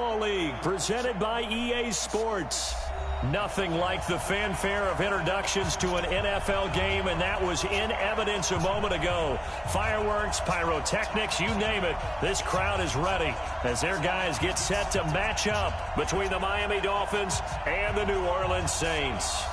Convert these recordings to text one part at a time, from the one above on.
Football League, presented by EA Sports. Nothing like the fanfare of introductions to an NFL game, and that was in evidence a moment ago. Fireworks, pyrotechnics, you name it. This crowd is ready as their guys get set to match up between the Miami Dolphins and the New Orleans Saints.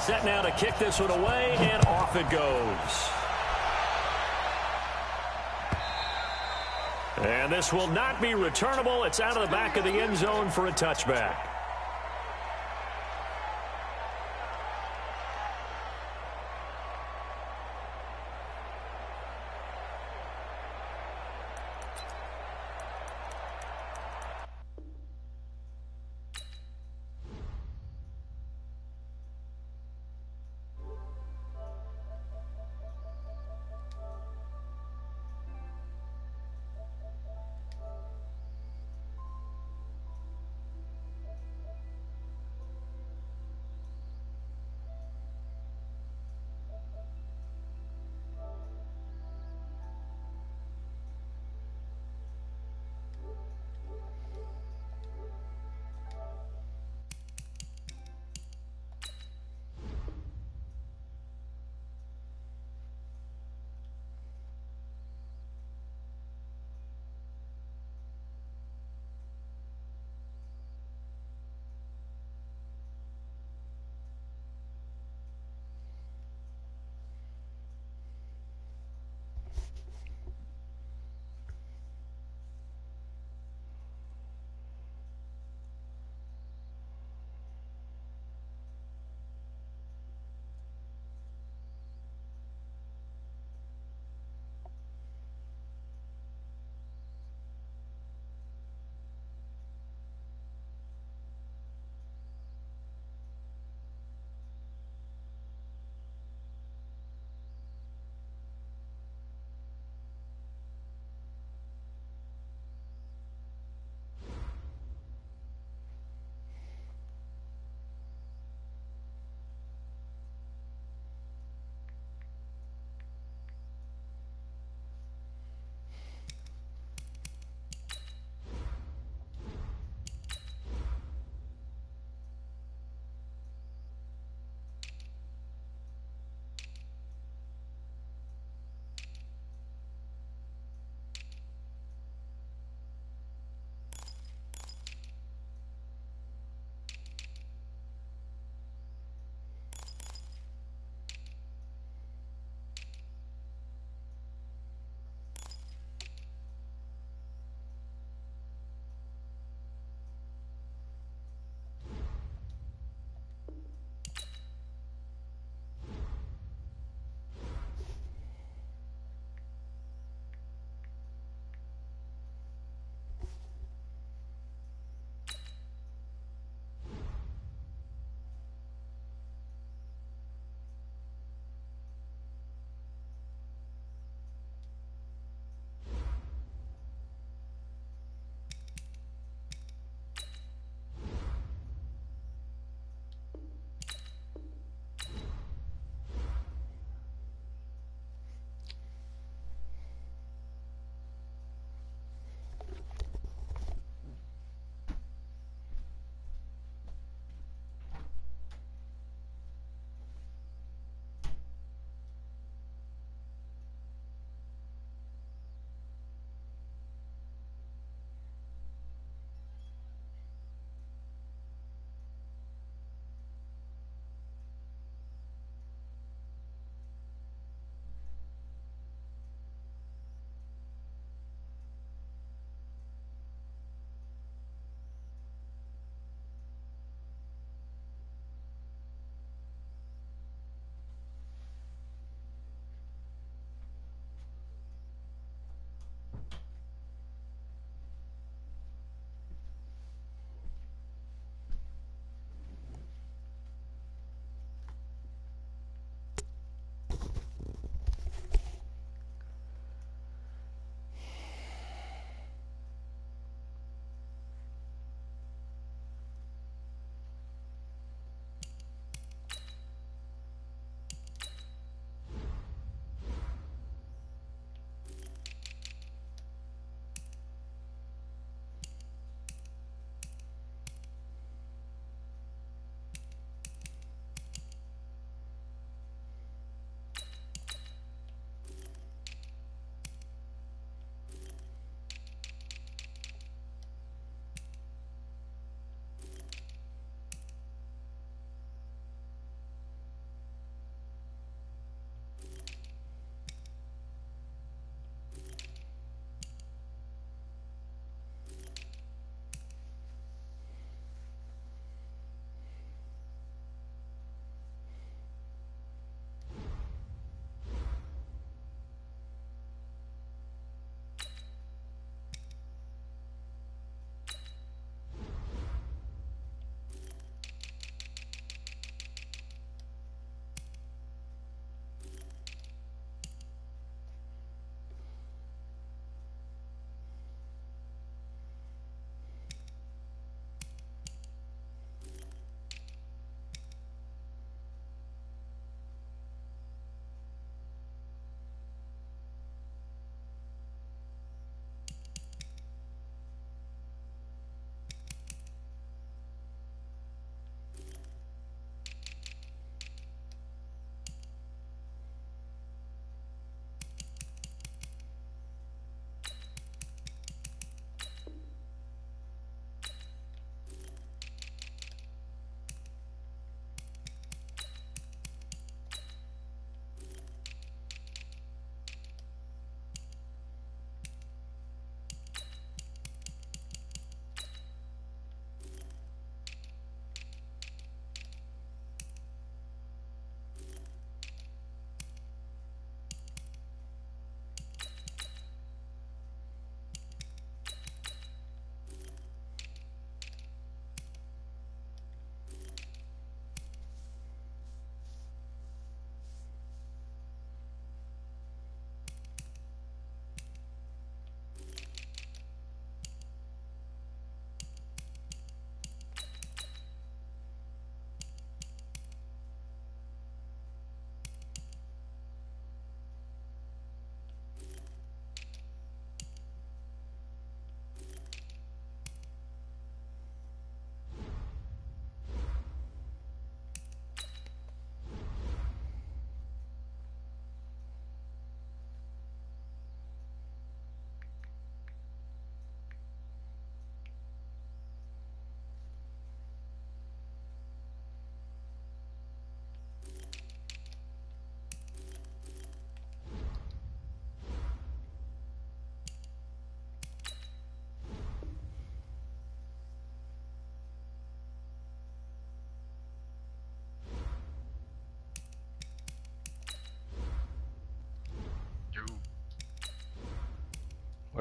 Set now to kick this one away, and off it goes. And this will not be returnable. It's out of the back of the end zone for a touchback.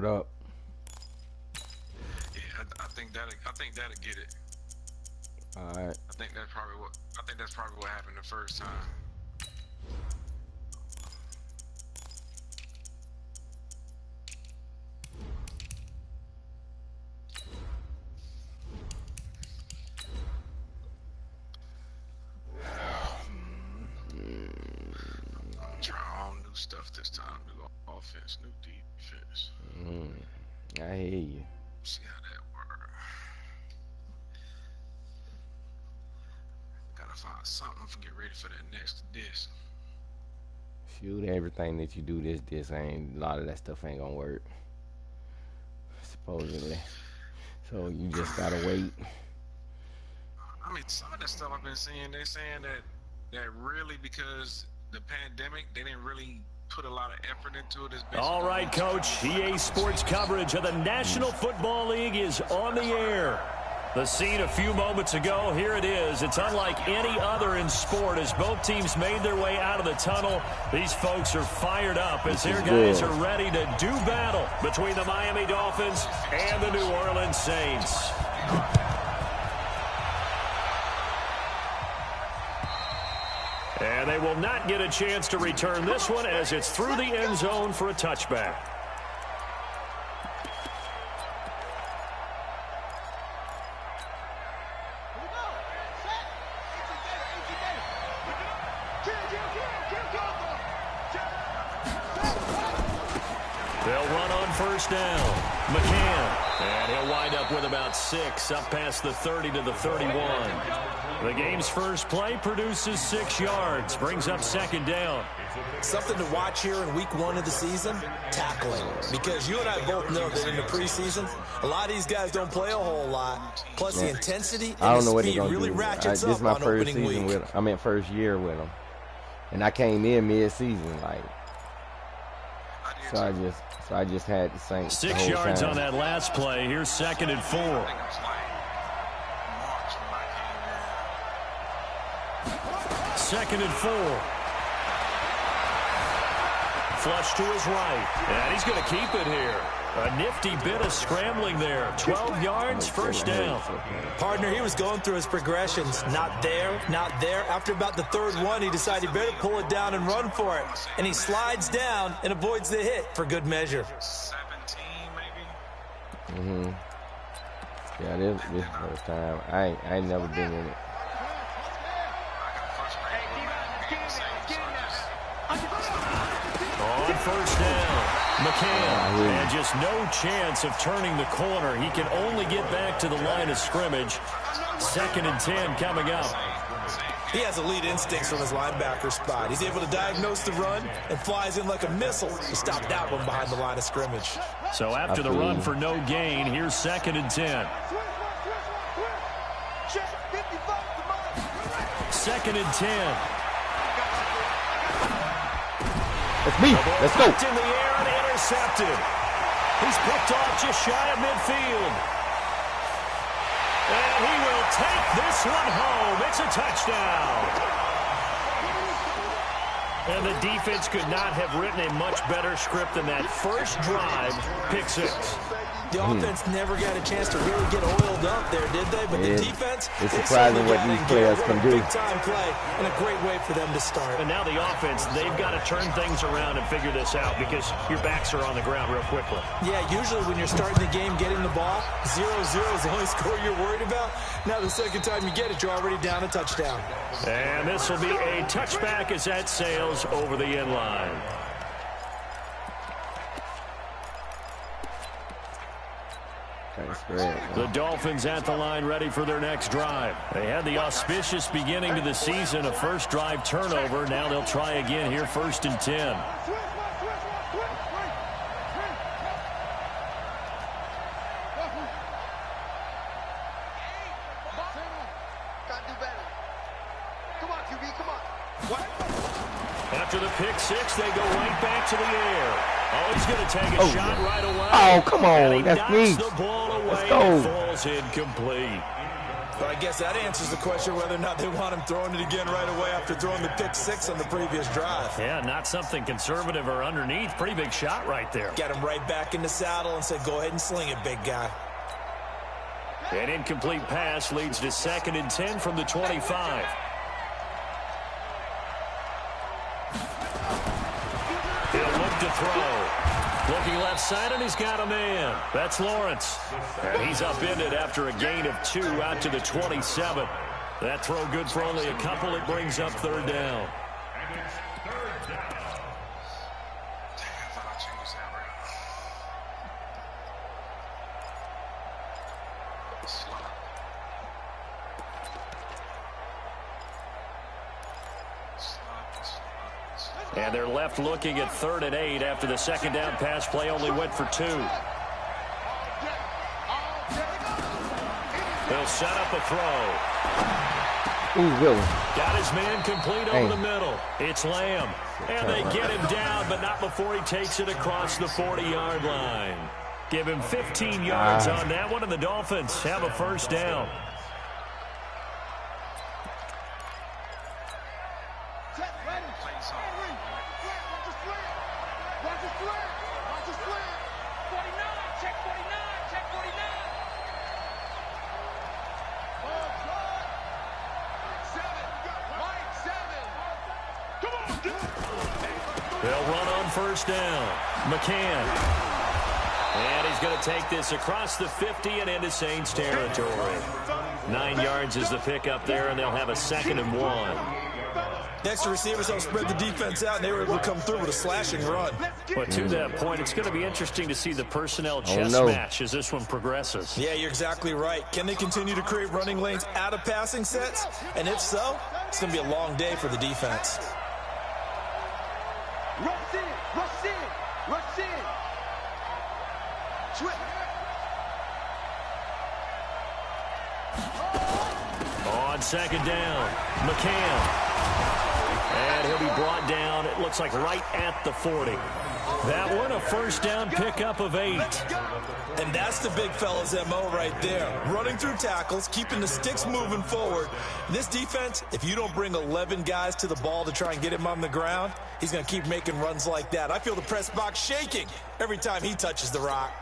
What up? Yeah, I think that'll get it. All right. I think that's probably what happened the first time. Try all new stuff this time. New offense, new defense. I hear you. See how that works. Gotta find something to get ready for that next disc. Shoot, everything that you do this ain't, a lot of that stuff ain't gonna work. Supposedly. So you just gotta wait. I mean, some of that stuff I've been seeing, they're saying that really because the pandemic, they didn't really put a lot of effort into it. All right, Coach. EA Sports coverage of the National Football League is on the air. The scene a few moments ago, here it is. It's unlike any other in sport as both teams made their way out of the tunnel. These folks are fired up as their guys are ready to do battle between the Miami Dolphins and the New Orleans Saints. And they will not get a chance to return this one as it's through the end zone for a touchback. They'll run on first down. McCann. And he'll wind up with about 6 up past the 30 to the 31. The game's first play produces 6 yards, brings up second down. Something to watch here in week 1 of the season, tackling. Because you and I both know that in the preseason, a lot of these guys don't play a whole lot. Plus the intensity and the speed really ratchets up on opening week. First year with them. And I came in mid-season, like. So I just had the Saints. 6 yards on that last play. Here's 2nd and 4. Second and 4. Flush to his right. And he's going to keep it here. A nifty bit of scrambling there. 12 yards, first down. Partner, he was going through his progressions. Not there, not there. After about the 3rd one, he decided he better pull it down and run for it. And he slides down and avoids the hit for good measure. 17, maybe? Yeah, this first time. I ain't never been in it. On first down, McCann, and just no chance of turning the corner. He can only get back to the line of scrimmage. 2nd and 10 coming up. He has elite instincts from his linebacker spot. He's able to diagnose the run and flies in like a missile to stop that one behind the line of scrimmage. So after the run for no gain, here's 2nd and 10. 2nd and 10. That's me. Let's go. In the air and intercepted. He's picked off just shy of midfield. And he will take this one home. It's a touchdown. And the defense could not have written a much better script than that first drive, pick 6. The offense never got a chance to really get oiled up there, did they? But the defense, it's surprising what these players can do. Big-time play and a great way for them to start. And now the offense, they've got to turn things around and figure this out because your backs are on the ground real quickly. Yeah, usually when you're starting the game, getting the ball, 0-0 is the only score you're worried about. Now the second time you get it, you're already down a touchdown. And this will be a touchback as that sails over the end line. The Dolphins at the line ready for their next drive. They had the auspicious beginning to the season, a first drive turnover. Now they'll try again here, 1st and 10. After the pick 6, they go right back to the air. Oh, he's going to take a shot right away. Oh, come on. That's me. The ball away. Let's go. It falls incomplete. But I guess that answers the question whether or not they want him throwing it again right away after throwing the pick 6 on the previous drive. Yeah, not something conservative or underneath. Pretty big shot right there. Got him right back in the saddle and said, go ahead and sling it, big guy. An incomplete pass leads to 2nd and 10 from the 25. He'll look to throw. Looking left side, and he's got a man. That's Lawrence. And he's upended after a gain of 2 out to the 27. That throw good for only a couple. It brings up 3rd down. And they're left looking at 3rd and 8 after the 2nd down pass play only went for 2. They'll set up a throw. Ooh, Will. Got his man complete over the middle. It's Lamb. And they get him down, but not before he takes it across the 40-yard line. Give him 15 yards on that one, and the Dolphins have a 1st down. They'll run on 1st down. McCann. And he's going to take this across the 50 and into Saints territory. 9 yards is the pickup there, and they'll have a 2nd and 1. Next, the receivers don't spread the defense out, and they were able to come through with a slashing run. But to that point, it's going to be interesting to see the personnel chess match as this one progresses. Yeah, you're exactly right. Can they continue to create running lanes out of passing sets? And if so, it's going to be a long day for the defense. Rush in, rush in, rush in. Switch. On 2nd down, McCann. And he'll be brought down, it looks like right at the 40. That one, a 1st down pickup of 8. And that's the big fella's MO right there. Running through tackles, keeping the sticks moving forward. This defense, if you don't bring 11 guys to the ball to try and get him on the ground, he's going to keep making runs like that. I feel the press box shaking every time he touches the rock.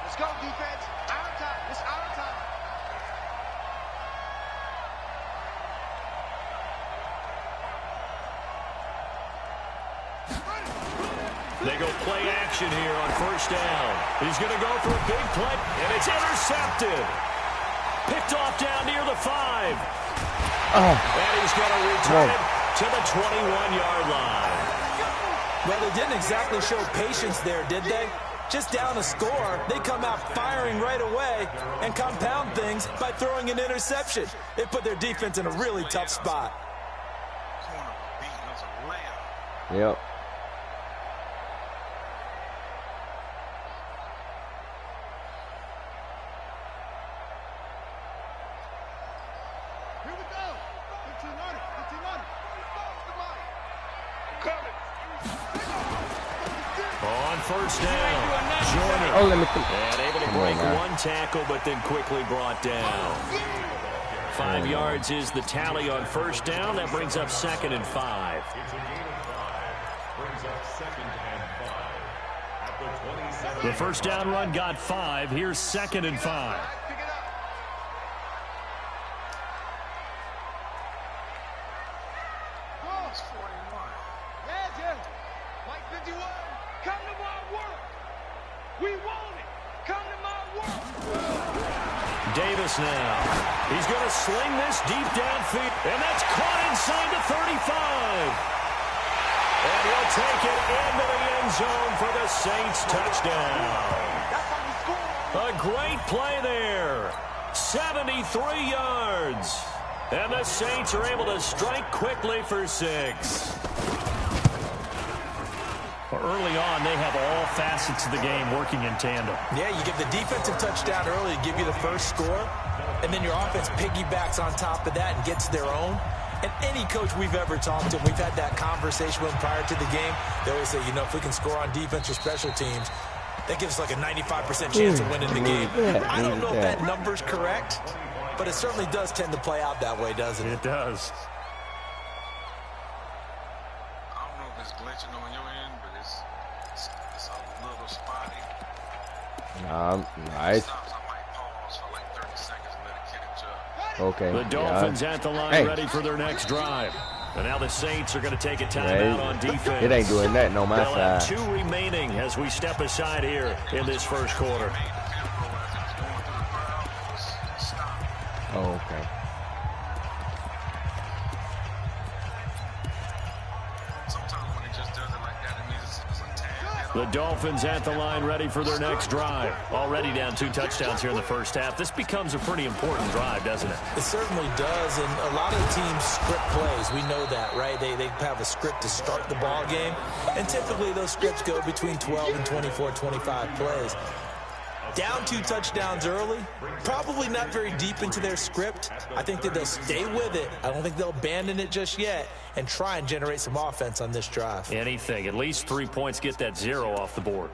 Let's go, defense. Our time. It's our time. They go play action here on 1st down. He's going to go for a big play, and it's intercepted. Picked off down near the 5. And he's going to return it to the 21-yard line. Well, they didn't exactly show patience there, did they? Just down a score, they come out firing right away and compound things by throwing an interception. They put their defense in a really tough spot. Yep. Here we go. 1500. On 1st down, Jordan. Oh, let me And able to break one tackle, but then quickly brought down. 5 yards is the tally on 1st down. That brings up 2nd and 5. The 1st down run got 5. Here's 2nd and 5. Davis now. He's going to sling this deep downfield. And that's caught inside the 35. And he'll take it into the end zone for the Saints touchdown. A great play there. 73 yards. And the Saints are able to strike quickly for 6. Early on, they have all facets of the game working in tandem. Yeah, you give the defensive touchdown early to give you the first score, and then your offense piggybacks on top of that and gets their own. And any coach we've ever talked to, we've had that conversation with them prior to the game, they always say, you know, if we can score on defense or special teams, That gives like a 95% chance of winning the game. I don't know if that number's correct, but it certainly does tend to play out that way, doesn't it? It does. I don't know if it's glitching on your end, but it's a little spotty. Nice. I might pause for like 30 seconds and let it catch up. Okay. The Dolphins at the line, ready for their next drive. And now the Saints are going to take a timeout on defense. It ain't doing nothing on my They'll side. have 2 remaining as we step aside here in this first quarter. Oh, okay. Sometimes when it just does it like that, it means it's a tag. The Dolphins at the line, ready for their next drive. Already down 2 touchdowns here in the first half. This becomes a pretty important drive, doesn't it? It certainly does, and a lot of teams script plays. We know that, right? They have a script to start the ball game, and typically those scripts go between 12 and 24, 25 plays. Down 2 touchdowns early, probably not very deep into their script. I think that they'll stay with it. I don't think they'll abandon it just yet and try and generate some offense on this drive. Anything. At least 3 points, get that 0 off the board.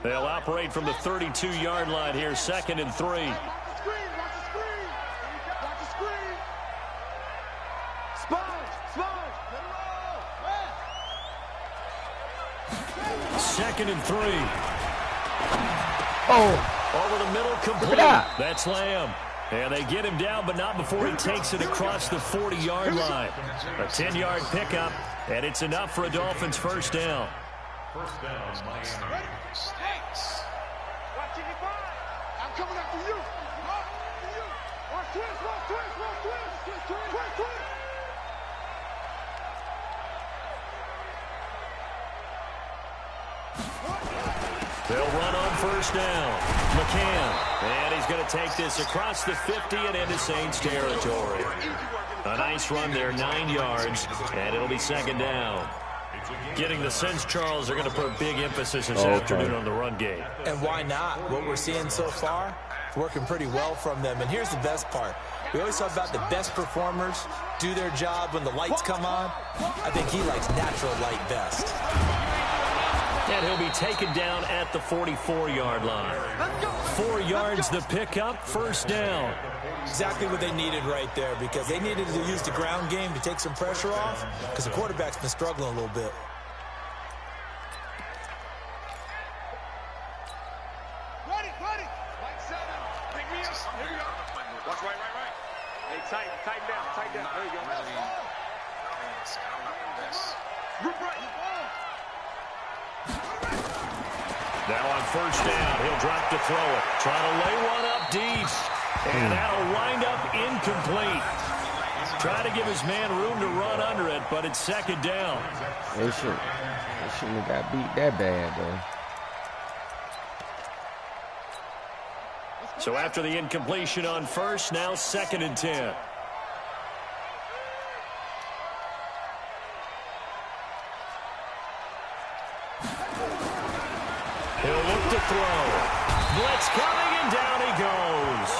They'll operate from the 32-yard line here, 2nd and 3. Watch the screen, watch the screen. Watch the screen. Sponge, sponge. Let it roll. 2nd and 3. Oh. Over the middle, complete. That's Lamb. And they get him down, but not before he takes it across the 40-yard line. A 10-yard pickup, and it's enough for a Dolphins first down. Watch it, I'm coming after you. Watch twist, watch twist, watch twist. Twist, twist. They'll run on first down. McCann. And he's going to take this across the 50 and into Saints territory. A nice run there, 9 yards, and it'll be 2nd down. Getting the sense, Charles, they're going to put a big emphasis this afternoon on the run game. And why not? What we're seeing so far, it's working pretty well from them. And here's the best part. We always talk about the best performers do their job when the lights come on. I think he likes natural light best. And he'll be taken down at the 44-yard line. 4 yards the pickup, first down. Exactly what they needed right there, because they needed to use the ground game to take some pressure off, because the quarterback's been struggling a little bit. Ready. Like 7. Pick me up. Here we go. Watch right. Hey, tighten down. There you go. Rip right. Now on first down, he'll drop to throw it. Trying to lay one up deep. And that'll wind up incomplete. Trying to give his man room to run under it, but it's 2nd down. They shouldn't have got beat that bad, though. So after the incompletion on first, now 2nd and 10. He'll look to throw. Blitz coming, and down he goes.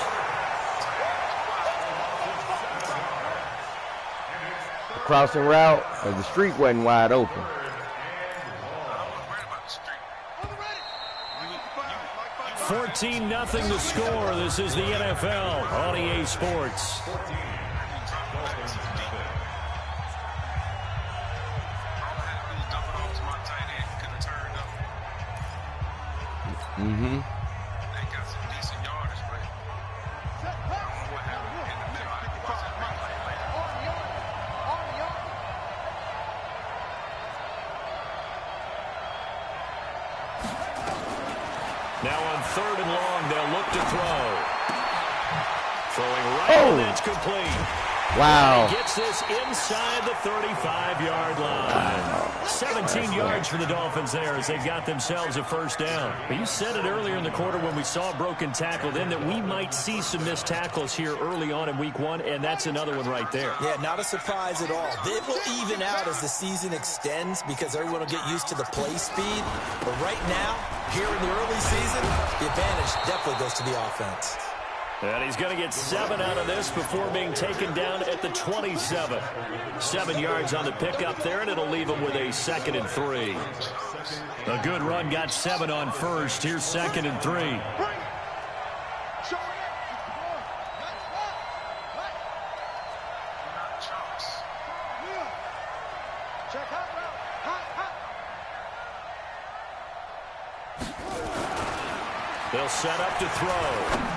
The crossing route, or the street wasn't wide open. 14-0 the score. This is the NFL on EA Sports. Mm-hmm. They got some decent yardage, but I don't know what happened in the middle. I didn't watch that replay later. Now on 3rd and long, they'll look to throw. Throwing right, and that's complete. Wow. He gets this inside the 35-yard line. 17 yards for the Dolphins there as they've got themselves a first down. But you said it earlier in the quarter when we saw a broken tackle then that we might see some missed tackles here early on in week 1, and that's another one right there. Yeah, not a surprise at all. It will even out as the season extends because everyone will get used to the play speed. But right now, here in the early season, the advantage definitely goes to the offense. And he's going to get 7 out of this before being taken down at the 27. 7 yards on the pickup there, and it'll leave him with a 2nd and 3. A good run got 7 on first. Here's 2nd and 3. They'll set up to throw.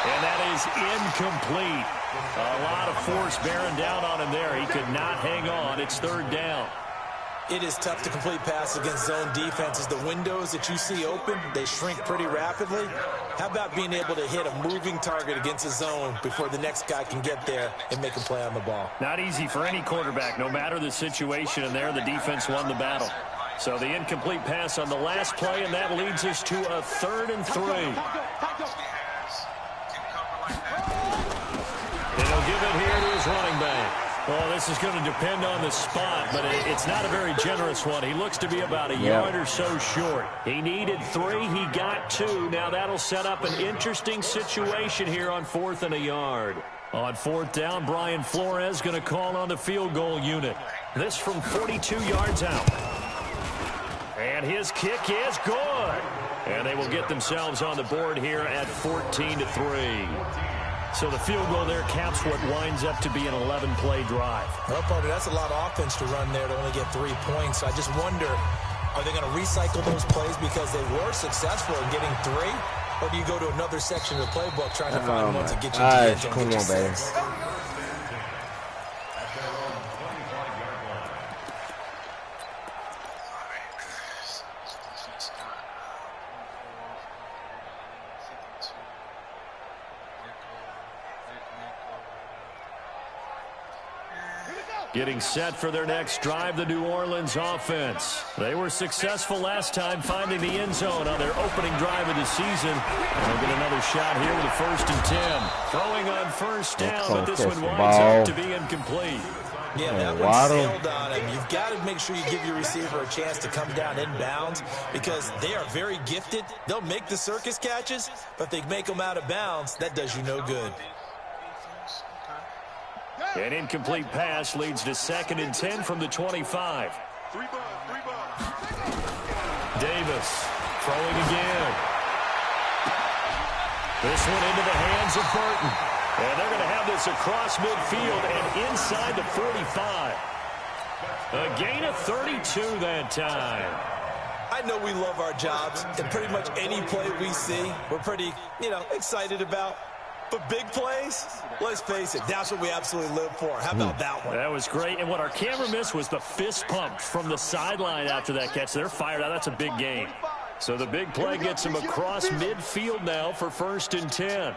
And that is incomplete. A lot of force bearing down on him there. He could not hang on. It's 3rd down. It is tough to complete passes against zone defenses. The windows that you see open, they shrink pretty rapidly. How about being able to hit a moving target against a zone before the next guy can get there and make a play on the ball? Not easy for any quarterback, no matter the situation. And there, the defense won the battle. So the incomplete pass on the last play, and that leads us to a 3rd and 3. And he'll give it here to his running back. Well, this is going to depend on the spot, but it's not a very generous one. He looks to be about a yard or so short. He needed 3. He got 2. Now that'll set up an interesting situation here on 4th and a yard. On 4th down, Brian Flores going to call on the field goal unit. This from 42 yards out. And his kick is good. And they will get themselves on the board here at 14-3. So the field goal there caps what winds up to be an 11-play drive. Well, partner, that's a lot of offense to run there to only get 3 points. So I just wonder, are they going to recycle those plays because they were successful in getting 3? Or do you go to another section of the playbook trying to find one to get you to the end zone? Come on, baby. Getting set for their next drive, the New Orleans offense. They were successful last time finding the end zone on their opening drive of the season. And they'll get another shot here with a 1st and 10. Throwing on 1st down, but this one winds up to be incomplete. Yeah, that one sailed on him. You've got to make sure you give your receiver a chance to come down inbounds because they are very gifted. They'll make the circus catches, but if they make them out of bounds, that does you no good. An incomplete pass leads to 2nd and 10 from the 25. Davis throwing again. This one into the hands of Burton. And they're going to have this across midfield and inside the 45. A gain of 32 that time. I know we love our jobs, and pretty much any play we see, we're pretty, excited about. But big plays, let's face it, that's what we absolutely live for. How about that one? That was great. And what our camera missed was the fist pump from the sideline after that catch. They're fired out. That's a big gain. So the big play gets him across midfield now for 1st and 10.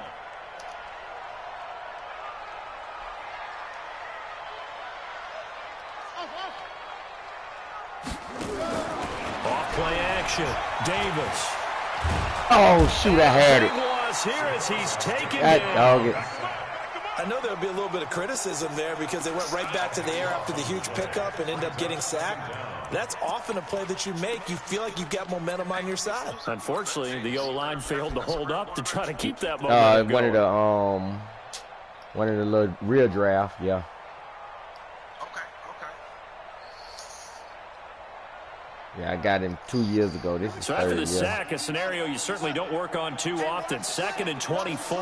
Off play action. Davis. Oh, shoot, I had it. Here as he's taken down. I know there'll be a little bit of criticism there because they went right back to the air after the huge pickup and end up getting sacked. That's often a play that you make. You feel like you've got momentum on your side. Unfortunately, the O-line failed to hold up to try to keep that momentum going. One of the little rear draft, yeah. Yeah, I got him 2 years ago. This is so after the sack, a scenario you certainly don't work on too often. 2nd and 24.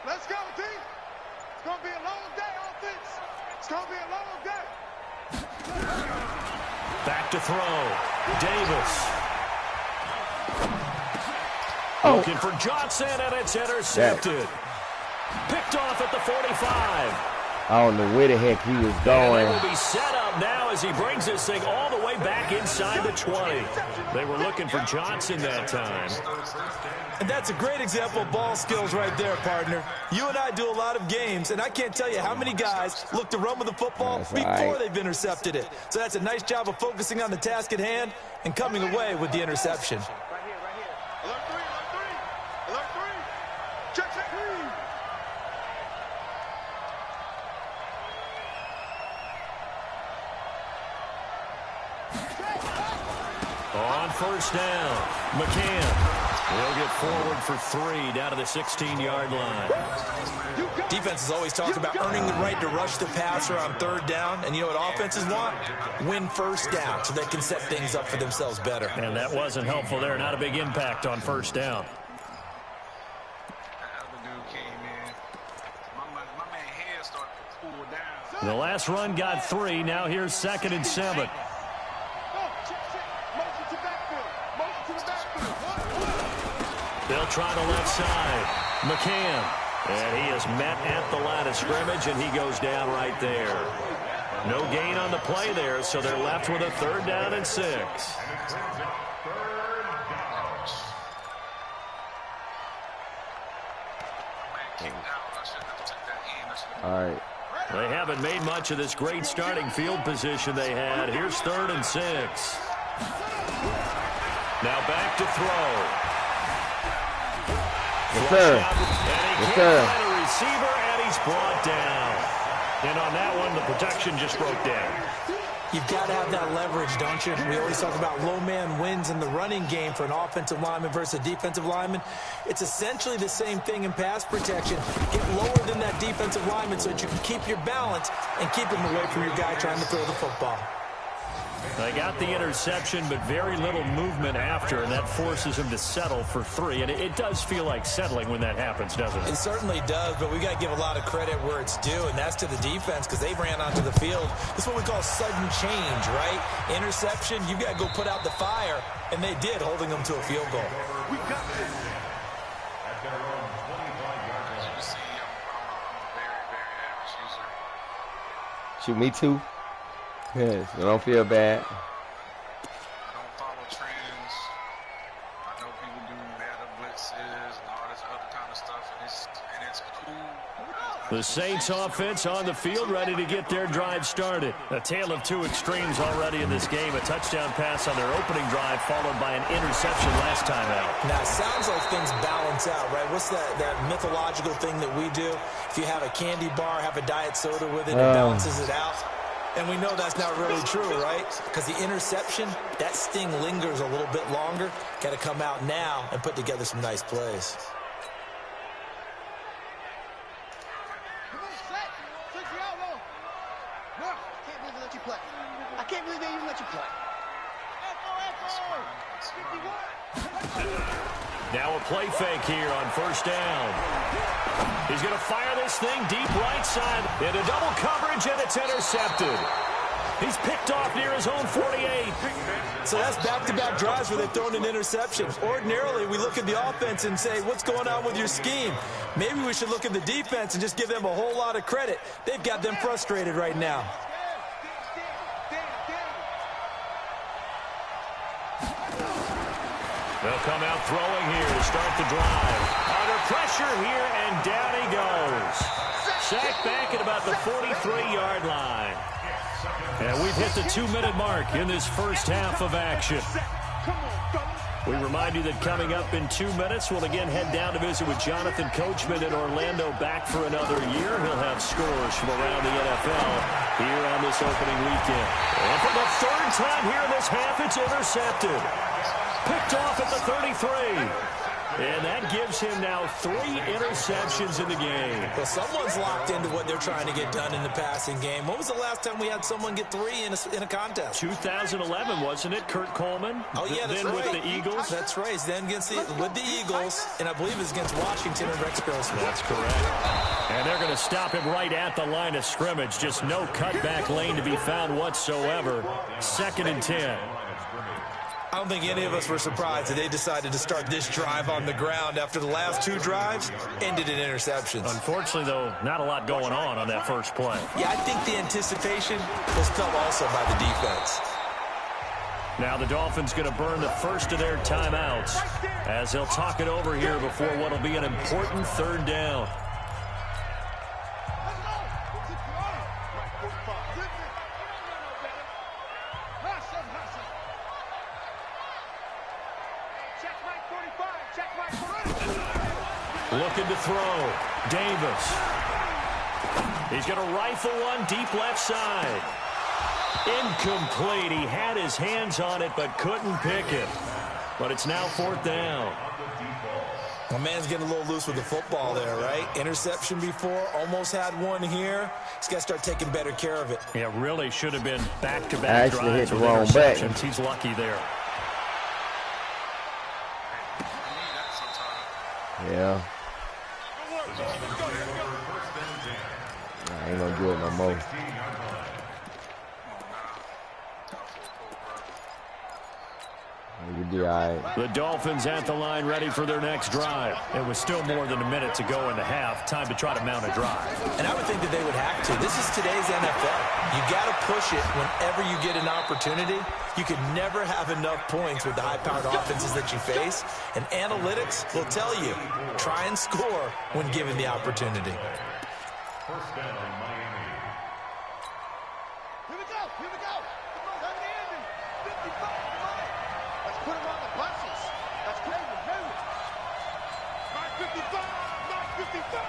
Let's go, team. It's going to be a long day, offense. It's going to be a long day. Back to throw. Davis. Looking for Johnson, and it's intercepted. Picked off at the 45. I don't know where the heck he was going. And they will be set up now as he brings this thing all the way back inside the 20. They were looking for Johnson that time. And that's a great example of ball skills right there, partner. You and I do a lot of games, and I can't tell you how many guys look to run with the football before they've intercepted it. So that's a nice job of focusing on the task at hand and coming away with the interception. On first down, McCann. He'll get forward for 3 down to the 16-yard line. Defense has always talked about earning the right to rush the passer on 3rd down. And you know what offenses want? Win first down so they can set things up for themselves better. And that wasn't helpful there. Not a big impact on first down. The last run got 3. Now here's 2nd and 7. They'll try the left side. McCann. And he is met at the line of scrimmage, and he goes down right there. No gain on the play there, so they're left with a 3rd down and 6. All right. They haven't made much of this great starting field position they had. Here's 3rd and 6. Now back to throw. Yes, sir. And he Yes, can't sir. find a receiver, and he's brought down. And on that one, the protection just broke down. You've got to have that leverage, don't you? We always talk about low man wins in the running game for an offensive lineman versus a defensive lineman. It's essentially the same thing in pass protection. Get lower than that defensive lineman so that you can keep your balance and keep him away from your guy trying to throw the football. They got the interception, but very little movement after, and that forces him to settle for 3. And it does feel like settling when that happens, doesn't it? It certainly does, but we got to give a lot of credit where it's due, and that's to the defense because they ran onto the field. This is what we call sudden change, right? Interception, you've got to go put out the fire, and they did, holding them to a field goal. We got this. Shoot, me too. Yes, I don't feel bad. I don't follow trends. I know people do data blitzes and all this other kind of stuff, and it's cool. The Saints offense on the field, ready to get their drive started. A tale of 2 extremes already in this game. A touchdown pass on their opening drive, followed by an interception last time out. Now, it sounds like things balance out, right? What's that mythological thing that we do? If you have a candy bar, have a diet soda with it, it balances it out. And we know that's not really true, right? Because the interception, that sting lingers a little bit longer. Got to come out now and put together some nice plays. I can't believe they even let you play. Now a play fake here on first down. He's going to fire this thing deep right side into double coverage, and it's intercepted. He's picked off near his own 48. So that's back-to-back drives where they've thrown an interception. Ordinarily, we look at the offense and say, what's going on with your scheme? Maybe we should look at the defense and just give them a whole lot of credit. They've got them frustrated right now. They'll come out throwing here to start the drive. Under pressure here, and down he goes. Sacked back at about the 43-yard line. And we've hit the 2-minute mark in this first half of action. We remind you that coming up in 2 minutes, we'll again head down to visit with Jonathan Coachman in Orlando, back for another year. He'll have scores from around the NFL here on this opening weekend. And for the 3rd time here in this half, it's intercepted. Picked off at the 33. And that gives him now 3 interceptions in the game. Well, someone's locked into what they're trying to get done in the passing game. When was the last time we had someone get 3 in a contest? 2011, wasn't it? Kurt Coleman? Oh, yeah, that's then right. with the Eagles. That's right. Then with the Eagles, and I believe it's against Washington and Rex Grossman. That's correct. And they're going to stop him right at the line of scrimmage. Just no cutback lane to be found whatsoever. 2nd and 10. I don't think any of us were surprised that they decided to start this drive on the ground after the last 2 drives ended in interceptions. Unfortunately, though, not a lot going on that first play. Yeah, I think the anticipation was felt also by the defense. Now the Dolphins going to burn the first of their timeouts as they'll talk it over here before what will be an important 3rd down. Looking to throw. Davis. He's going to rifle one deep left side. Incomplete. He had his hands on it but couldn't pick it. But it's now 4th down. My man's getting a little loose with the football there, right? Interception before, almost had one here. He's got to start taking better care of it. Yeah, really should have been back-to-back drives with wrong interceptions. button. He's lucky there. Yeah. I ain't gonna do it no more. You'll be all right. The Dolphins at the line, ready for their next drive. It was still more than a minute to go in the half. Time to try to mount a drive. And I would think that they would have to. This is today's NFL. You got to push it whenever you get an opportunity. You could never have enough points with the high-powered offenses that you face. And analytics will tell you, try and score when given the opportunity. First down, Miami. Here we go. Here we go. Come on, the ending. 55. Come on. Let's put him on the buses. That's crazy. Move. Mark 55. Mark 55.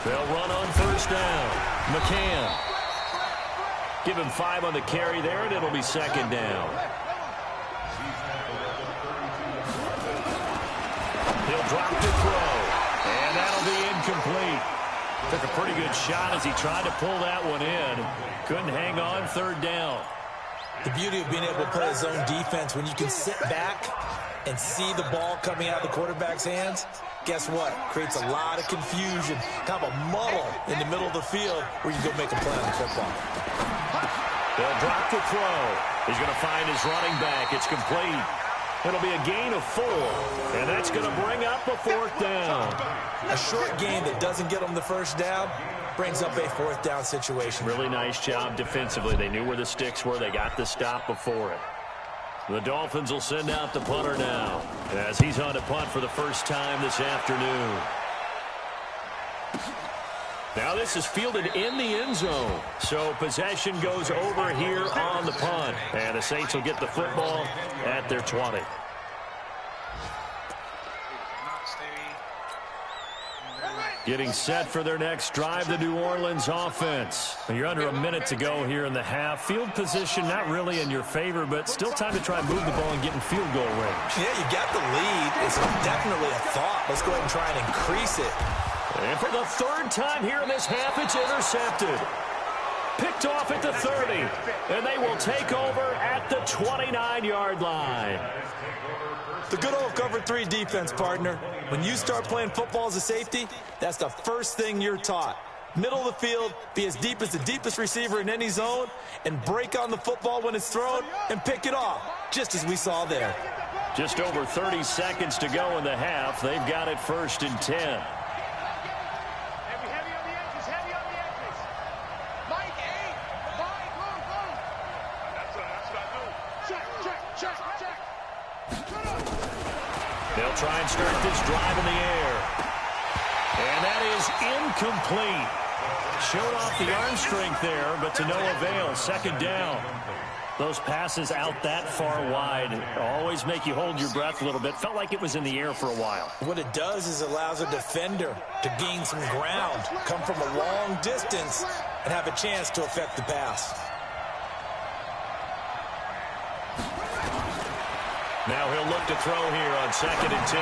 They'll run on first down. McCann. Give him 5 on the carry there, and it'll be 2nd down. He'll drop the throw, and that'll be incomplete. Took a pretty good shot as he tried to pull that one in. Couldn't hang on, 3rd down. The beauty of being able to play a zone defense, when you can sit back and see the ball coming out of the quarterback's hands, guess what? Creates a lot of confusion, kind of a muddle in the middle of the field where you go make a play on the football. They'll drop the throw. He's going to find his running back. It's complete. It'll be a gain of 4, and that's going to bring up a 4th down. A short gain that doesn't get them the first down brings up a 4th down situation. Really nice job defensively. They knew where the sticks were. They got the stop before it. The Dolphins will send out the punter now as he's on a punt for the first time this afternoon. Now this is fielded in the end zone. So possession goes over here on the punt. And the Saints will get the football at their 20. Getting set for their next drive, the New Orleans offense. You're under a minute to go here in the half. Field position not really in your favor, but still time to try and move the ball and get in field goal range. Yeah, you got the lead. It's definitely a thought. Let's go ahead and try and increase it. And for the 3rd time here in this half, it's intercepted. Picked off at the 30, and they will take over at the 29-yard line. The good old cover 3 defense, partner. When you start playing football as a safety, that's the first thing you're taught. Middle of the field, be as deep as the deepest receiver in any zone, and break on the football when it's thrown and pick it off, just as we saw there. Just over 30 seconds to go in the half. They've got it 1st and 10. They'll try and start this drive in the air. And that is incomplete. Showed off the arm strength there, but to no avail. 2nd down. Those passes out that far wide always make you hold your breath a little bit. Felt like it was in the air for a while. What it does is allows a defender to gain some ground, come from a long distance, and have a chance to affect the pass. Now he'll look to throw here on 2nd and 10.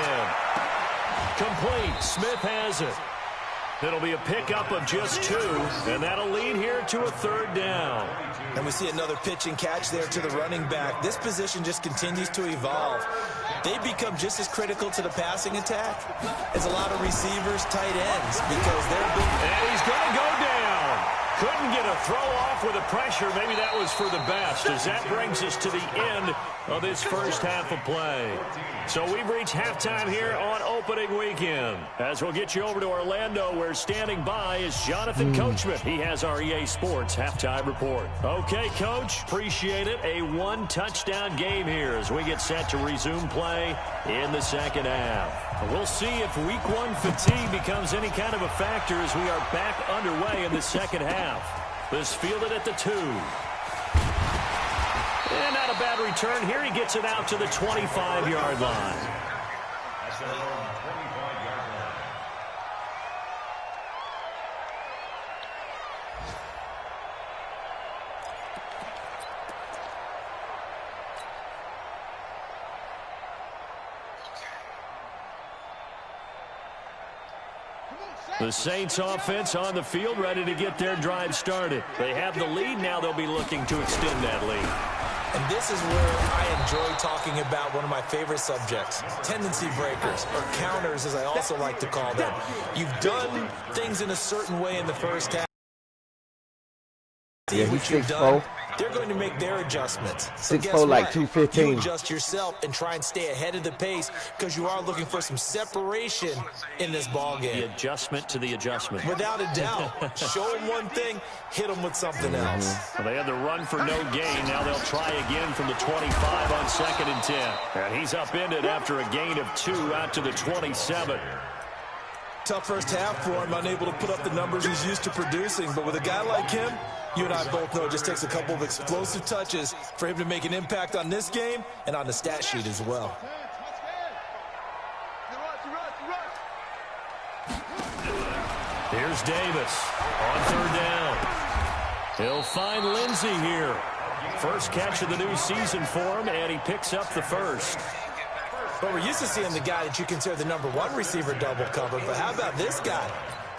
Complete. Smith has it. It'll be a pickup of just 2, and that'll lead here to a 3rd down. And we see another pitch and catch there to the running back. This position just continues to evolve. They become just as critical to the passing attack as a lot of receivers, tight ends, because they're big. And he's going to go down. Couldn't get a throw off with the pressure. Maybe that was for the best, as that brings us to the end of this first half of play. So we've reached halftime here on opening weekend. As we'll get you over to Orlando, where standing by is Jonathan Coachman. He has our EA Sports halftime report. Okay, Coach, appreciate it. A 1-touchdown game here as we get set to resume play in the 2nd half. We'll see if week 1 fatigue becomes any kind of a factor as we are back underway in the 2nd half. This fielded at the 2. And not a bad return here. He gets it out to the 25-yard line. The Saints offense on the field, ready to get their drive started. They have the lead. Now they'll be looking to extend that lead. And this is where I enjoy talking about one of my favorite subjects, tendency breakers, or counters, as I also like to call them. You've done things in a certain way in the first half. Yeah, he's 6'4". They're going to make their adjustments. So 6'4", like 215. You adjust yourself and try and stay ahead of the pace because you are looking for some separation in this ball game. The adjustment to the adjustment. Without a doubt. Show them one thing, hit them with something else. Well, they had the run for no gain. Now they'll try again from the 25 on 2nd and 10. And he's upended after a gain of 2 out to the 27. Tough first half for him, unable to put up the numbers he's used to producing. But with a guy like him, you and I both know it just takes a couple of explosive touches for him to make an impact on this game and on the stat sheet as well. Here's Davis on 3rd down. He'll find Lindsey here. First catch of the new season for him, and he picks up the first. But we're used to seeing the guy that you consider the #1 receiver double covered. But how about this guy?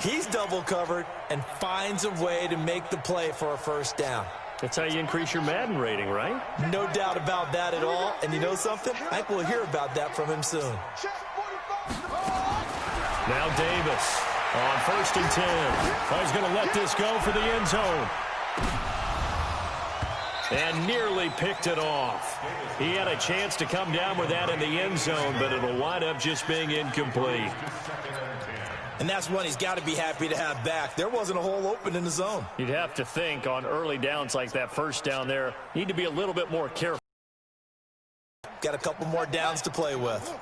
He's double covered and finds a way to make the play for a first down. That's how you increase your Madden rating, right? No doubt about that at all. And you know something? I think we'll hear about that from him soon. Now Davis on 1st and 10. He's going to let this go for the end zone. And nearly picked it off. He had a chance to come down with that in the end zone, but it'll wind up just being incomplete. And that's one he's got to be happy to have back. There wasn't a hole open in the zone. You'd have to think on early downs like that first down there, need to be a little bit more careful. Got a couple more downs to play with.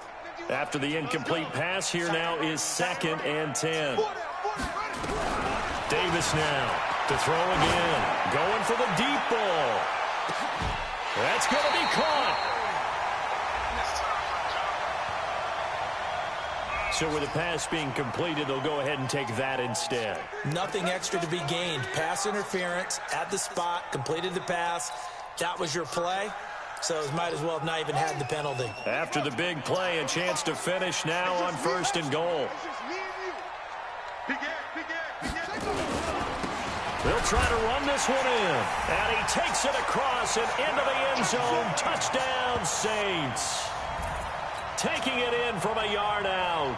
After the incomplete pass, here now is 2nd and 10. Davis now to throw again. Going for the deep ball. That's going to be caught. So with the pass being completed, they'll go ahead and take that instead. Nothing extra to be gained. Pass interference at the spot, completed the pass. That was your play. So it might as well have not even had the penalty. After the big play, a chance to finish now on 1st and goal. They'll try to run this one in. And he takes it across and into the end zone. Touchdown, Saints. Taking it in from a yard out.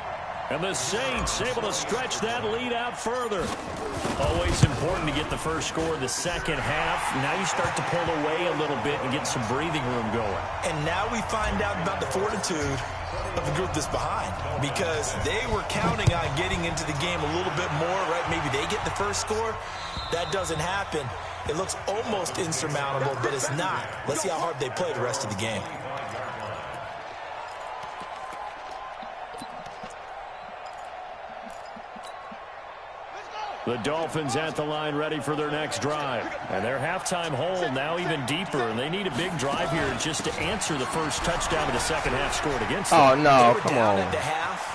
And the Saints able to stretch that lead out further. Always important to get the first score the second half. Now you start to pull away a little bit and get some breathing room going. And now we find out about the fortitude of the group that's behind, because they were counting on getting into the game a little bit more, right? Maybe they get the first score. That doesn't happen. It looks almost insurmountable, but it's not. Let's see how hard they play the rest of the game. The Dolphins at the line ready for their next drive. And their halftime hole now even deeper. And they need a big drive here just to answer the first touchdown of the second half scored against them. Oh, no, come down on. at the half.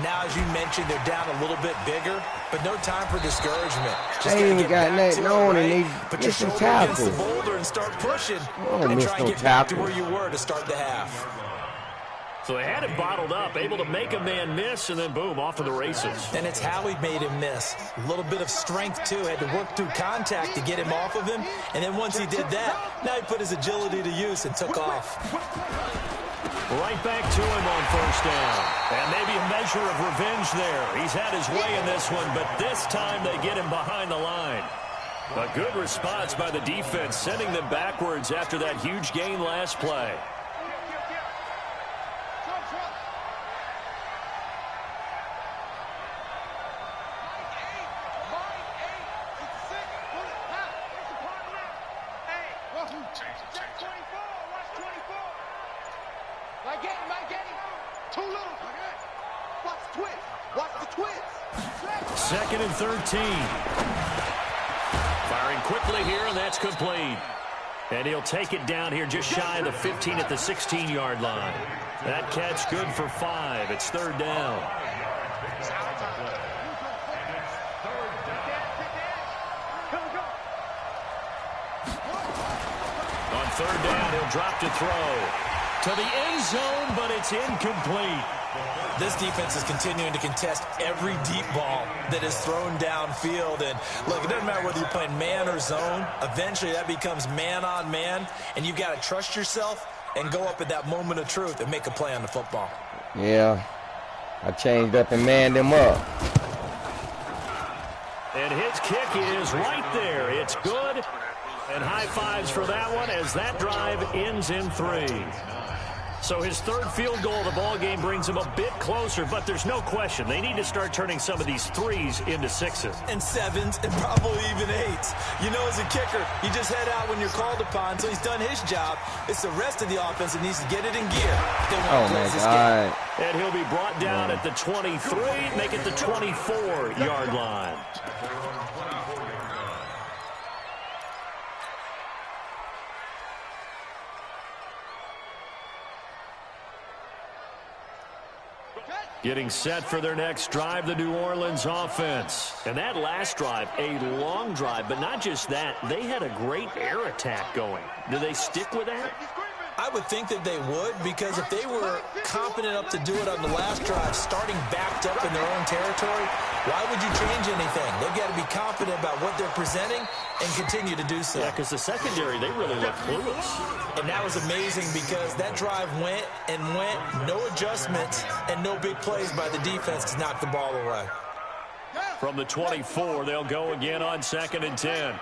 Now, as you mentioned, they're down a little bit bigger, but no time for discouragement. Just They ain't got nothing on, and they put your shoulder against the boulder and start pushing. And try and get back to where you were to start the half. So they had it bottled up, able to make a man miss, and then boom, off to the races. And it's how he made him miss. A little bit of strength, too. Had to work through contact to get him off of him. And then once he did that, now he put his agility to use and took off. Right back to him on 1st down. And maybe a measure of revenge there. He's had his way in this one, but this time they get him behind the line. A good response by the defense, sending them backwards after that huge gain last play. Second and 13. Firing quickly here, and that's complete. And he'll take it down here just shy of the 15 at the 16-yard line. That catch good for 5. It's 3rd down. On 3rd down, he'll drop to throw. To the end zone, but it's incomplete. This defense is continuing to contest every deep ball that is thrown downfield. And look, it doesn't matter whether you're playing man or zone. Eventually, that becomes man on man, and you've got to trust yourself and go up at that moment of truth and make a play on the football. Yeah, I changed up and manned him up. And his kick is right there. It's good. And high fives for that one as that drive ends in 3. So his third field goal of the ball game brings him a bit closer, but there's no question they need to start turning some of these 3s into 6s. And 7s and probably even 8s. You know, as a kicker, you just head out when you're called upon, so he's done his job. It's the rest of the offense that needs to get it in gear. Oh, my God. And he'll be brought down at the 23, make it the 24-yard line. Getting set for their next drive, the New Orleans offense. And that last drive, a long drive, but not just that. They had a great air attack going. Do they stick with that? I would think that they would, because if they were competent enough to do it on the last drive, starting backed up in their own territory, why would you change anything? They've got to be confident about what they're presenting and continue to do so. Yeah, because the secondary, they really look clueless. And that was amazing because that drive went and went, no adjustments and no big plays by the defense to knock the ball away. From the 24, they'll go again on 2nd and 10.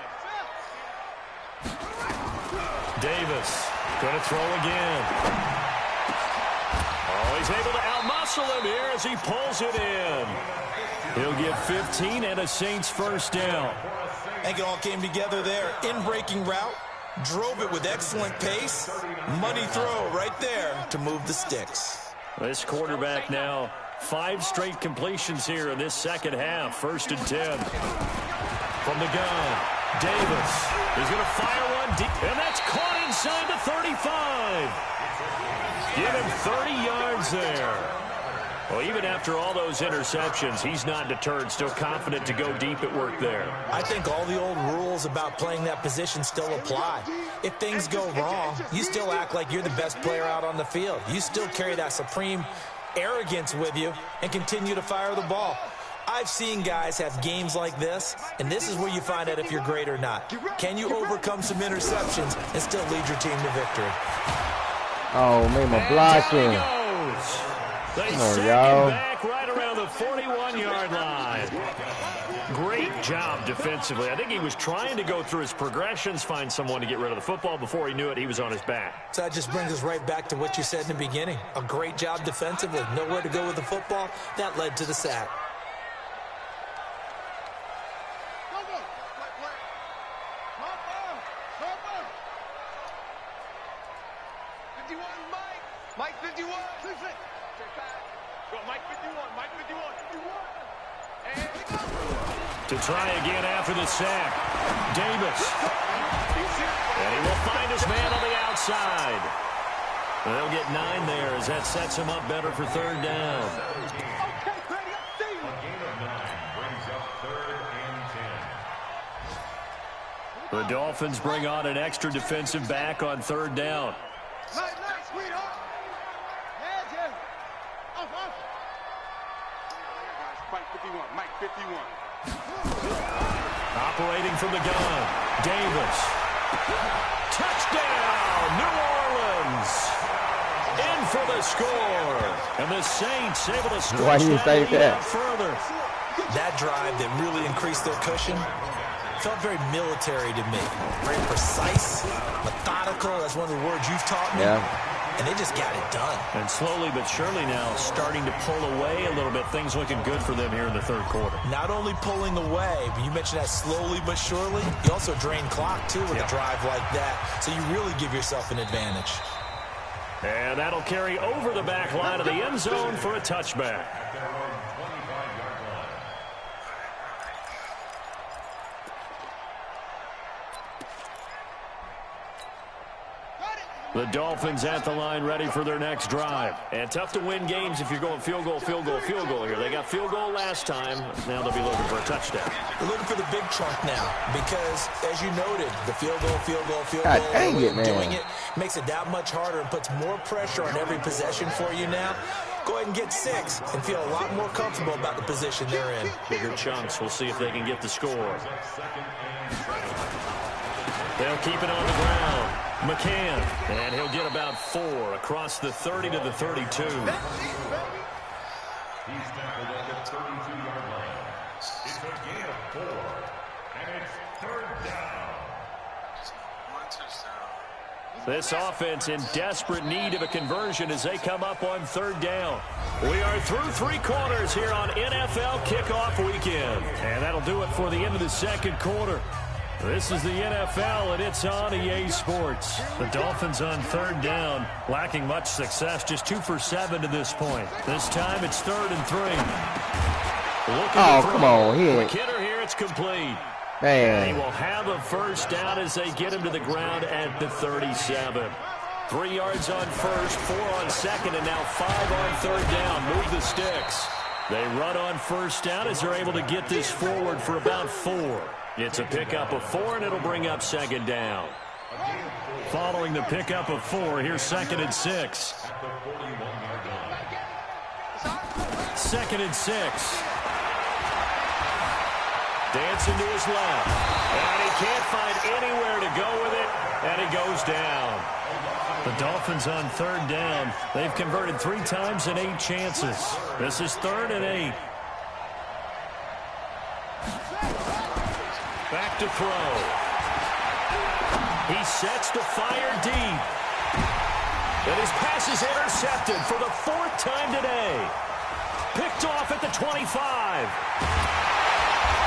Davis going to throw again. Oh, he's able to outmuscle him here as he pulls it in. He'll get 15 and a Saints first down. I think it all came together there. In-breaking route, drove it with excellent pace. Money throw right there to move the sticks. This quarterback now 5 straight completions here in this second half. 1st and 10. From the gun, Davis is going to fire one deep, and that's caught inside the 35. Give him 30 yards there. Well, even after all those interceptions, he's not deterred, still confident to go deep at work there. I think all the old rules about playing that position still apply. If things go wrong, you still act like you're the best player out on the field. You still carry that supreme arrogance with you and continue to fire the ball. I've seen guys have games like this, and this is where you find out if you're great or not. Can you overcome some interceptions and still lead your team to victory? Oh, made my blocking. They sack him back right around the 41-yard line. Great job defensively. I think he was trying to go through his progressions, find someone to get rid of the football. Before he knew it, he was on his back. So that just brings us right back to what you said in the beginning. A great job defensively. Nowhere to go with the football. That led to the sack. Mike 51. Mike 51. Mike 51. To try again after the sack. Davis. And he will find his man on the outside. They'll get 9 there as that sets him up better for 3rd down. The Dolphins bring on an extra defensive back on 3rd down. Mike 51. Operating from the gun, Davis. Touchdown, New Orleans. In for the score. And the Saints able to score. Why do you think that? Further. That drive that really increased their cushion felt very military to me. Very precise, methodical. That's one of the words you've taught me. Yeah. And they just got it done. And slowly but surely now starting to pull away a little bit. Things looking good for them here in the 3rd quarter. Not only pulling away, but you mentioned that slowly but surely. You also drain clock, too, with a drive like that. So you really give yourself an advantage. And that'll carry over the back line of the end zone for a touchback. The Dolphins at the line ready for their next drive. And tough to win games if you're going field goal, field goal, field goal here. They got field goal last time. Now they'll be looking for a touchdown. They're looking for the big chunk now because, as you noted, the field goal, God dang it, man. doing it makes it that much harder and puts more pressure on every possession for you now. go ahead and get 6 and feel a lot more comfortable about the position they're in. Bigger chunks. We'll see if they can get the score. They'll keep it on the ground. McCann, and he'll get about 4 across the 30 to the 32. He's tackled at the 32-yard line. It's a gain of 4, and it's 3rd down. One touchdown. This offense in desperate need of a conversion as they come up on 3rd down. We are through 3 quarters here on NFL Kickoff Weekend. And that'll do it for the end of the 2nd quarter. This is the NFL, and it's on EA Sports. The Dolphins on 3rd down, lacking much success, just 2 for 7 to this point. This time it's 3rd and 3. Come on. Kidder here, it's complete. Man. And he will have a 1st down as they get him to the ground at the 37. 3 yards on 1st, 4 on 2nd, and now 5 on 3rd down. Move the sticks. They run on 1st down as they're able to get this forward for about 4. It's a pickup of 4, and it'll bring up 2nd down. Following the pickup of 4, here's 2nd and 6. 2nd and 6. Dancing to his left. And he can't find anywhere to go with it, and he goes down. The Dolphins on 3rd down. They've converted 3 times in 8 chances. This is 3rd and 8. Back to throw. He sets to fire deep. And his pass is intercepted for the 4th time today. Picked off at the 25.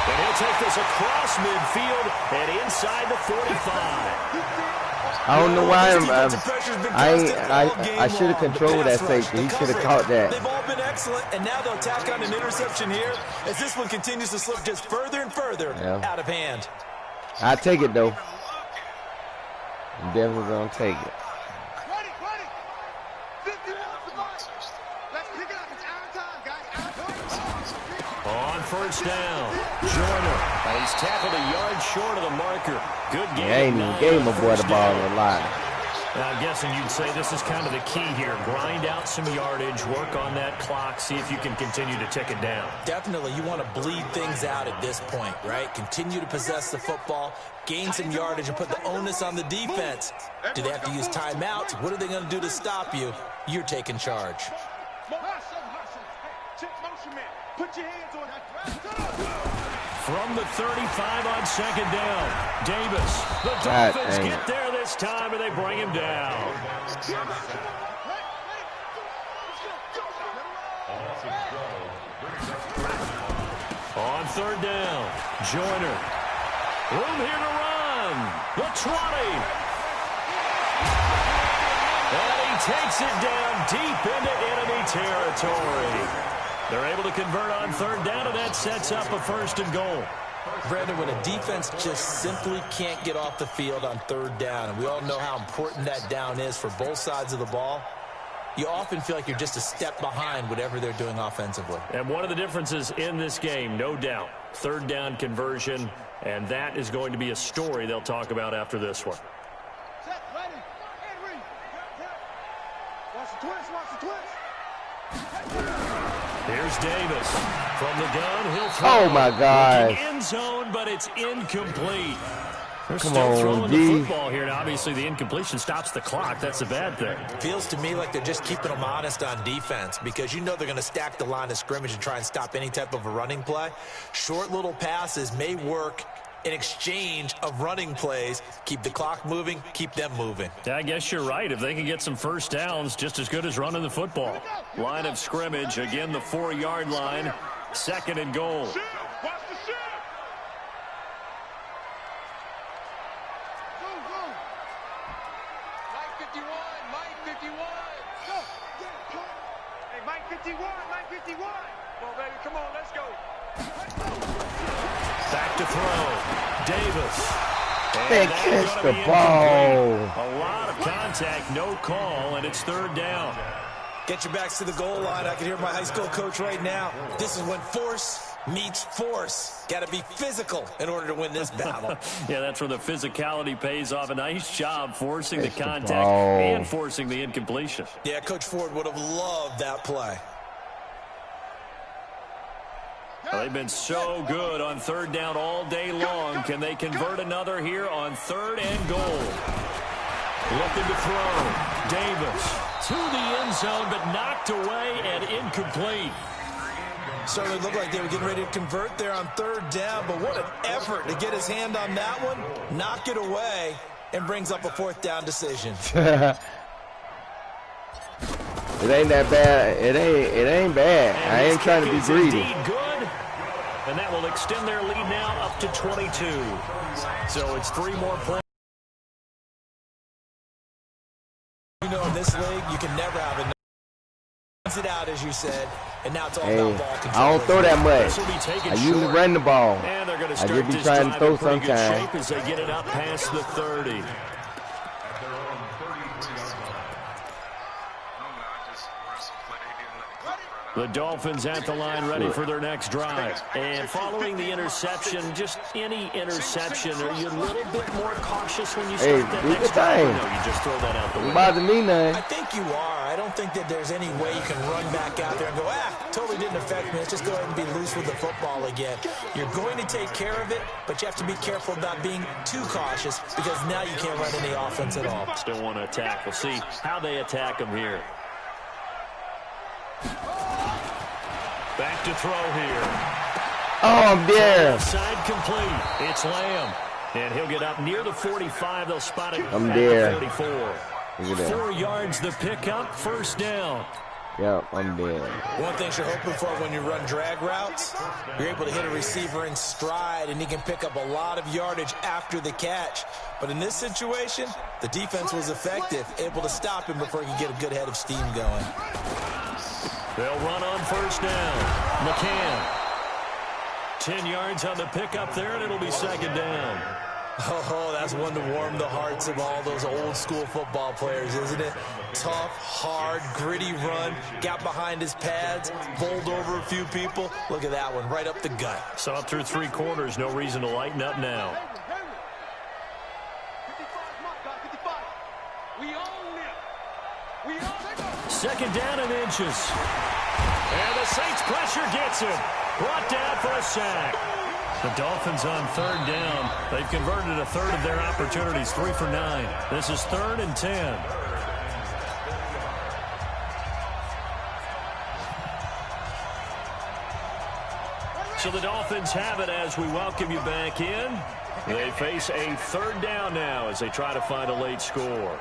And he'll take this across midfield and inside the 45. I don't know why I should have controlled that safety. He should have caught that. They've all been excellent, and now they'll tack on an interception here as this one continues to slip just further and further out of hand. I take it though. I'm definitely gonna take it. On 1st down, Joyner. He's tackled a yard short of the marker. Good game. He ain't even gave my boy the ball on the line. I'm guessing you'd say this is kind of the key here. Grind out some yardage, work on that clock, see if you can continue to tick it down. Definitely, you want to bleed things out at this point, right? Continue to possess the football, gain some yardage, and put the onus on the defense. Do they have to use timeouts? What are they going to do to stop you? You're taking charge. Put your hands on that. From the 35 on 2nd down, Davis. The Dolphins get there this time, and they bring him down. On 3rd down, Joyner. Room here to run. The 20. And he takes it down deep into enemy territory. They're able to convert on 3rd down, and that sets up a 1st and goal. Brandon, when a defense just simply can't get off the field on 3rd down, and we all know how important that down is for both sides of the ball, you often feel like you're just a step behind whatever they're doing offensively. And one of the differences in this game, no doubt, 3rd down conversion, and that is going to be a story they'll talk about after this one. Set, ready, and read. Watch the twist, watch the twist. Here's Davis from the gun. He'll throw. Oh my God! End zone, but it's incomplete. They're Come still on, throwing D. the football here, and obviously the incompletion stops the clock. That's a bad thing. Feels to me like they're just keeping them honest on defense because you know they're going to stack the line of scrimmage and try and stop any type of a running play. Short little passes may work in exchange of running plays. Keep the clock moving, keep them moving. Yeah, I guess you're right. If they can get some 1st downs, just as good as running the football. Line of scrimmage, again the 4-yard line. 2nd and goal. Watch the shift. Go, go. Mike 51, Mike 51. Go. Hey, Mike 51, Mike 51. Come on, baby, come on, let's go. Back to throw. Davis. They catch the ball. A lot of contact, no call, and it's 3rd down. Get your backs to the goal line. I can hear my high school coach right now. This is when force meets force. Got to be physical in order to win this battle. Yeah, that's where the physicality pays off. A nice job forcing the contact and forcing the incompletion. Yeah, Coach Ford would have loved that play. Well, they've been so good on third down all day long. Can they convert another here on 3rd and goal? Looking to throw. Davis to the end zone, but knocked away and incomplete. Certainly looked like they were getting ready to convert there on 3rd down, but what an effort to get his hand on that one, knock it away, and brings up a 4th down decision. It ain't that bad. It ain't bad. And I ain't trying to be greedy. Good. And that will extend their lead now up to 22. So it's 3 more points. You know, in this league, you can never have enough. It out, as you said, and now it's all about ball control. I don't throw that much. I usually run the ball. And they're going to I start just be trying to throw sometimes. shape as they get it up past the 30. The Dolphins at the line, ready for their next drive. And following the interception, just any interception, are you a little bit more cautious when you start that next drive? No, you just throw that out the window. Bother me none. I think you are. I don't think that there's any way you can run back out there and go, totally didn't affect me. Let's just go ahead and be loose with the football again. You're going to take care of it, but you have to be careful about being too cautious because now you can't run any offense at all. Still want to attack. We'll see how they attack them here. Back to throw here. Oh, I'm there. Side complete. It's Lamb. And he'll get up near the 45. They'll spot it I'm at there. the 44. 4 yards the pickup. 1st down. Yep, I'm there. One thing you're hoping for when you run drag routes, you're able to hit a receiver in stride, and he can pick up a lot of yardage after the catch. But in this situation, the defense was effective, able to stop him before he could get a good head of steam going. They'll run on 1st down. McCann. 10 yards on the pickup there, and it'll be 2nd down. Oh, that's one to warm the hearts of all those old school football players, isn't it? Tough, hard, gritty run. Got behind his pads, bowled over a few people. Look at that one, right up the gut. Saw it through 3 quarters. No reason to lighten up now. 2nd down and inches. And the Saints pressure gets him. Brought down for a sack. The Dolphins on 3rd down. They've converted a 1/3 of their opportunities, 3 for 9. This is 3rd and 10. So the Dolphins have it as we welcome you back in. They face a 3rd down now as they try to find a late score.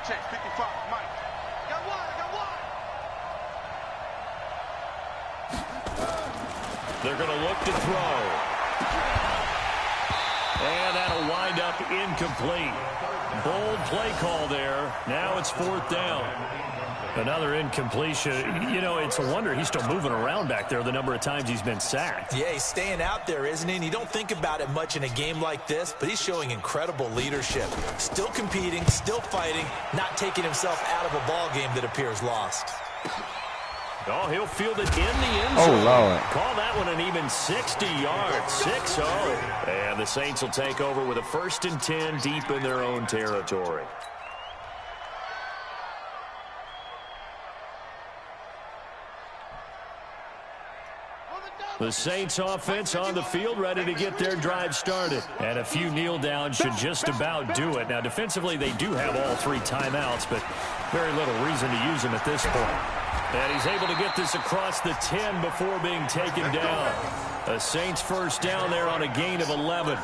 Check 55, Mike. Got one. They're going to look to throw. And that'll wind up incomplete. Bold play call there. Now it's 4th down. Another incompletion. You know, it's a wonder he's still moving around back there the number of times he's been sacked. Yeah, he's staying out there, isn't he? And you don't think about it much in a game like this, but he's showing incredible leadership. Still competing, still fighting, not taking himself out of a ball game that appears lost. Oh, he'll field it in the end zone. Oh, Lord. Call that one an even 60 yards. 6-0. And the Saints will take over with a 1st and 10 deep in their own territory. The Saints offense on the field, ready to get their drive started. And a few kneel downs should just about do it. Now, defensively, they do have all 3 timeouts, but very little reason to use them at this point. And he's able to get this across the 10 before being taken down. A Saints 1st down there on a gain of 11.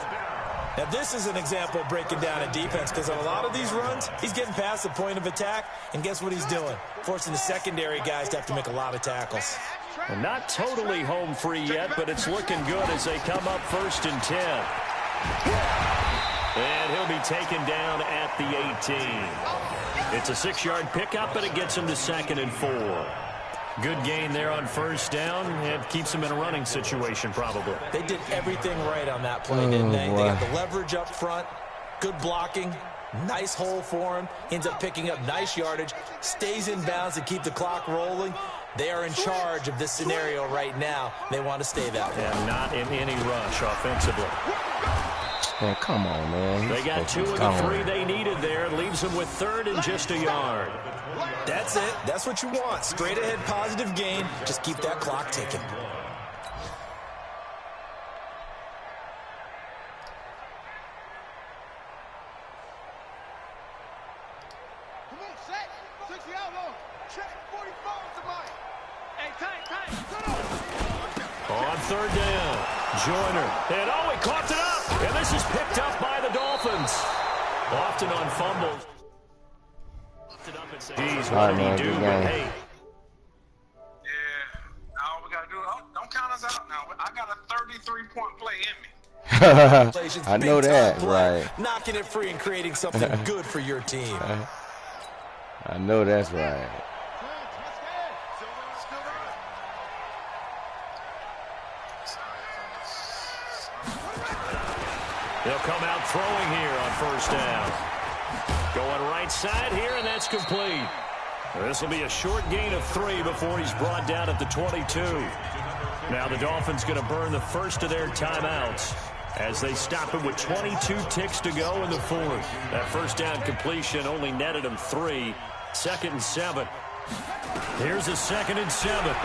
Now, this is an example of breaking down a defense because on a lot of these runs, he's getting past the point of attack, and guess what he's doing? Forcing the secondary guys to have to make a lot of tackles. And not totally home free yet, but it's looking good as they come up 1st and 10. And he'll be taken down at the 18. It's a 6-yard pickup, but it gets him to 2nd and 4. Good gain there on 1st down. It keeps him in a running situation, probably. They did everything right on that play, didn't they? They got the leverage up front, good blocking, nice hole for him. Ends up picking up nice yardage, stays in bounds to keep the clock rolling. They are in charge of this scenario right now. They want to stay that way. And not in any rush offensively. Man, come on, man. They got 2 of the 3 they needed there. Leaves them with 3rd and just a yard. That's it. That's what you want. Straight ahead positive gain. Just keep that clock ticking. Come on, set. 60 out long. Check. 45 tonight. Hey, tight. On 3rd down, Joyner. And oh, he coughed it up. And this is picked up by the Dolphins. Often on fumbles. Geez, what did he do? But hey. Yeah, all we got to do, don't count us out now. I got a 33-point play in me. I know that, right. Knocking it free and creating something good for your team. I know that's right. They'll come out throwing here on 1st down. Going right side here, and that's complete. This will be a short gain of 3 before he's brought down at the 22. Now the Dolphins going to burn the first of their timeouts as they stop him with 22 ticks to go in the 4th. That 1st down completion only netted him 3. 2nd and 7. Here's a 2nd and 7.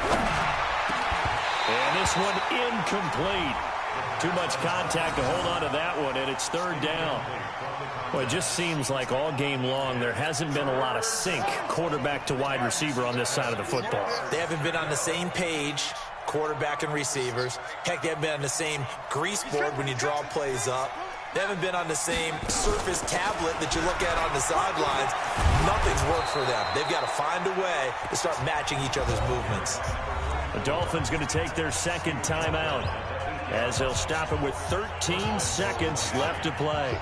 And this one incomplete. Too much contact to hold on to that one, and it's 3rd down. Well, it just seems like all game long there hasn't been a lot of sync quarterback to wide receiver on this side of the football. They haven't been on the same page, quarterback and receivers. Heck, they haven't been on the same grease board when you draw plays up. They haven't been on the same Surface tablet that you look at on the sidelines. Nothing's worked for them. They've got to find a way to start matching each other's movements. The Dolphins going to take their 2nd timeout as they'll stop him with 13 seconds left to play.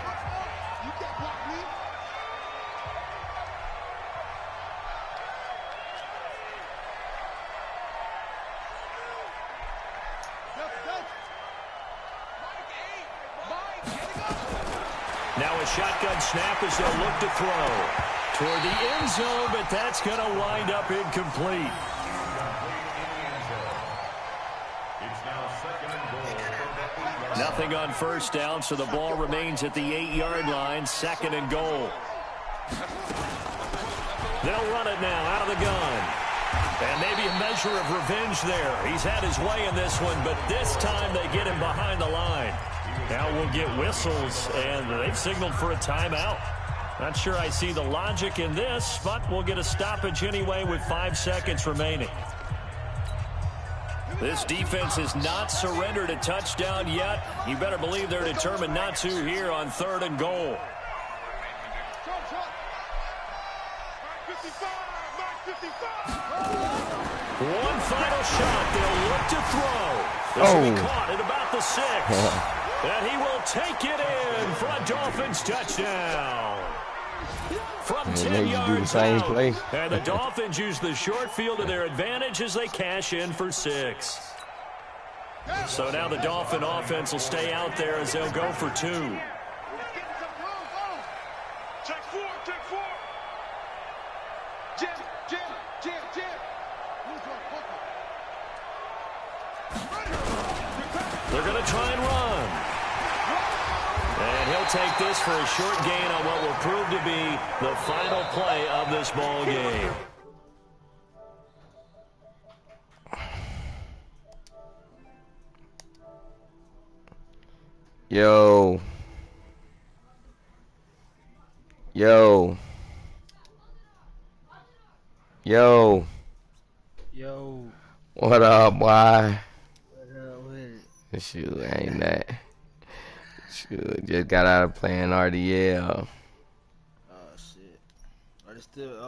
Now a shotgun snap as they'll look to throw toward the end zone, but that's going to wind up incomplete. Nothing on 1st down, so the ball remains at the 8-yard line, 2nd and goal. They'll run it now out of the gun. And maybe a measure of revenge there. He's had his way in this one, but this time they get him behind the line. Now we'll get whistles, and they've signaled for a timeout. Not sure I see the logic in this, but we'll get a stoppage anyway with 5 seconds remaining. This defense has not surrendered a touchdown yet. You better believe they're determined not to here on 3rd and goal. One final shot. They'll look to throw. This will be caught at about the 6. And he will take it in for a Dolphins touchdown. From 10 yards out. And the Dolphins use the short field to their advantage as they cash in for 6. So now the Dolphin offense will stay out there as they'll go for 2. Check 4. Jim. They're going to try and run. And he'll take this for a short gain on what will prove to be the final play of this ball game. Yo. What up, boy? What up with it? Shoot, ain't that. Shoot, just got out of playing RDL. Oh, shit. Are they still...